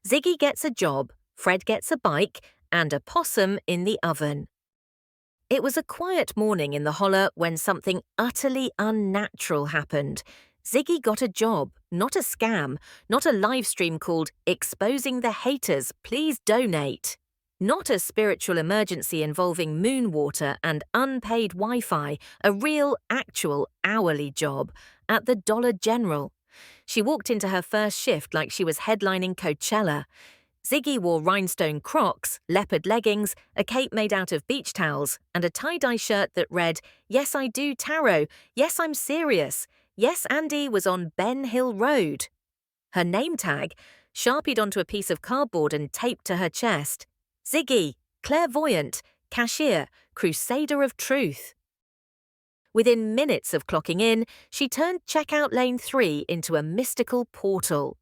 Ziggy gets a job, Fred gets a bike, and a possum in the oven. It was a quiet morning in the holler when something utterly unnatural happened. Ziggy got a job, not a scam, not a live stream called Exposing the Haters, Please Donate. Not a spiritual emergency involving moon water and unpaid Wi-Fi, a real, actual, hourly job at the Dollar General. She walked into her first shift like she was headlining Coachella. Ziggy wore rhinestone Crocs, leopard leggings, a cape made out of beach towels, and a tie-dye shirt that read, "Yes, I do tarot. Yes, I'm serious. Yes, Andy was on Ben Hill Road." Her name tag, sharpied onto a piece of cardboard and taped to her chest. Ziggy, clairvoyant, cashier, crusader of truth. Within minutes of clocking in, she turned checkout lane 3 into a mystical portal.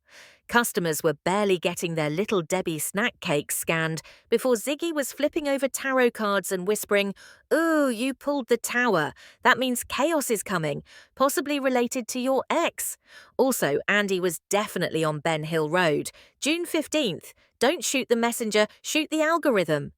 Customers were barely getting their Little Debbie snack cakes scanned before Ziggy was flipping over tarot cards and whispering, "Ooh, you pulled the tower. That means chaos is coming, possibly related to your ex. Also, Andy was definitely on Ben Hill Road. June 15th. Don't shoot the messenger, shoot the algorithm."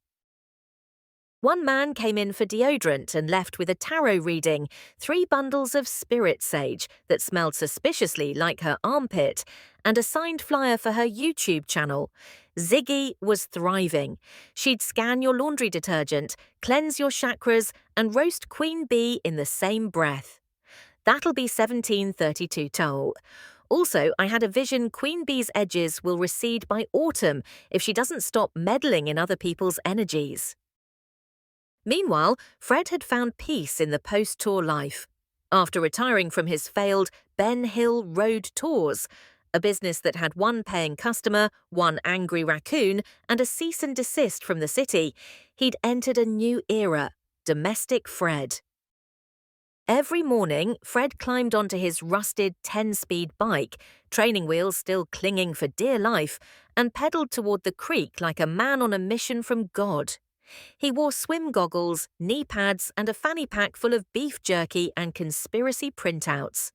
One man came in for deodorant and left with a tarot reading, 3 bundles of spirit sage that smelled suspiciously like her armpit, and a signed flyer for her YouTube channel. Ziggy was thriving. She'd scan your laundry detergent, cleanse your chakras, and roast queen bee in the same breath. That'll be 1732 toll. Also, I had a vision queen bee's edges will recede by autumn if she doesn't stop meddling in other people's energies. Meanwhile, Fred had found peace in the post-tour life. After retiring from his failed Ben Hill Road tours, a business that had 1 paying customer, 1 angry raccoon, and a cease and desist from the city, he'd entered a new era, domestic Fred. Every morning, Fred climbed onto his rusted 10-speed bike, training wheels still clinging for dear life, and pedaled toward the creek like a man on a mission from God. He wore swim goggles, knee pads, and a fanny pack full of beef jerky and conspiracy printouts.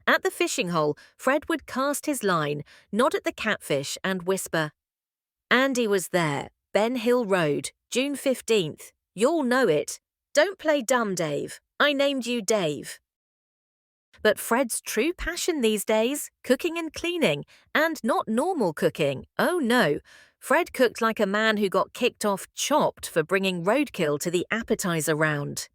At the fishing hole, Fred would cast his line, nod at the catfish, and whisper, "Andy was there, Ben Hill Road, June 15th. You'll know it. Don't play dumb, Dave. I named you Dave." But Fred's true passion these days, cooking and cleaning, and not normal cooking. Oh no. Fred cooked like a man who got kicked off Chopped for bringing roadkill to the appetizer round.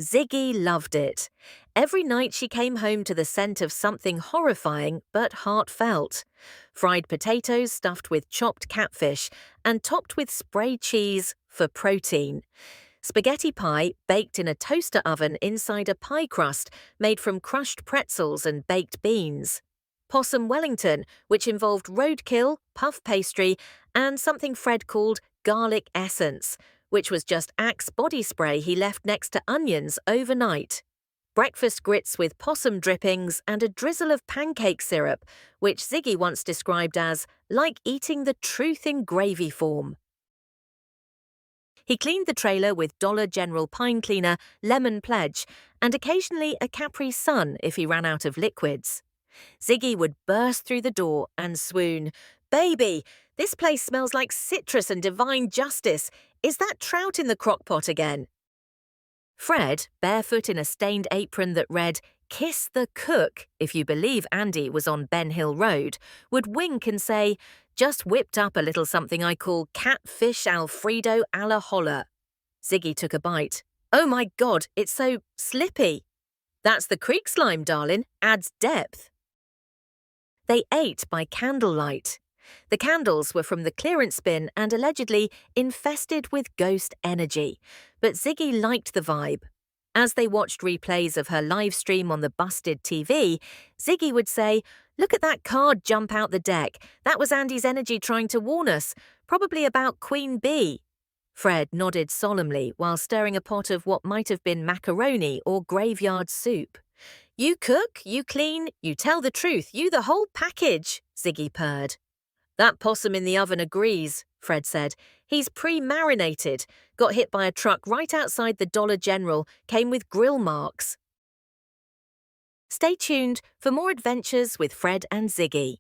Ziggy loved it. Every night she came home to the scent of something horrifying but heartfelt. Fried potatoes stuffed with chopped catfish and topped with spray cheese for protein. Spaghetti pie baked in a toaster oven inside a pie crust made from crushed pretzels and baked beans. Possum Wellington, which involved roadkill, puff pastry, and something Fred called garlic essence, which was just Axe body spray he left next to onions overnight. Breakfast grits with possum drippings and a drizzle of pancake syrup, which Ziggy once described as like eating the truth in gravy form. He cleaned the trailer with Dollar General Pine Cleaner, Lemon Pledge, and occasionally a Capri Sun if he ran out of liquids. Ziggy would burst through the door and swoon, "Baby, this place smells like citrus and divine justice. Is that trout in the crock pot again?" Fred, barefoot in a stained apron that read, "Kiss the cook," if you believe Andy was on Ben Hill Road, would wink and say, "Just whipped up a little something I call catfish Alfredo a la holler." Ziggy took a bite. "Oh my God, it's so slippy." "That's the creek slime, darling. Adds depth." They ate by candlelight. The candles were from the clearance bin and allegedly infested with ghost energy, but Ziggy liked the vibe. As they watched replays of her live stream on the busted TV, Ziggy would say, "Look at that card jump out the deck. That was Andy's energy trying to warn us, probably about Queen Bee." Fred nodded solemnly while stirring a pot of what might have been macaroni or graveyard soup. "You cook, you clean, you tell the truth, you the whole package," Ziggy purred. "That possum in the oven agrees," Fred said. "He's pre-marinated, got hit by a truck right outside the Dollar General, came with grill marks." Stay tuned for more adventures with Fred and Ziggy.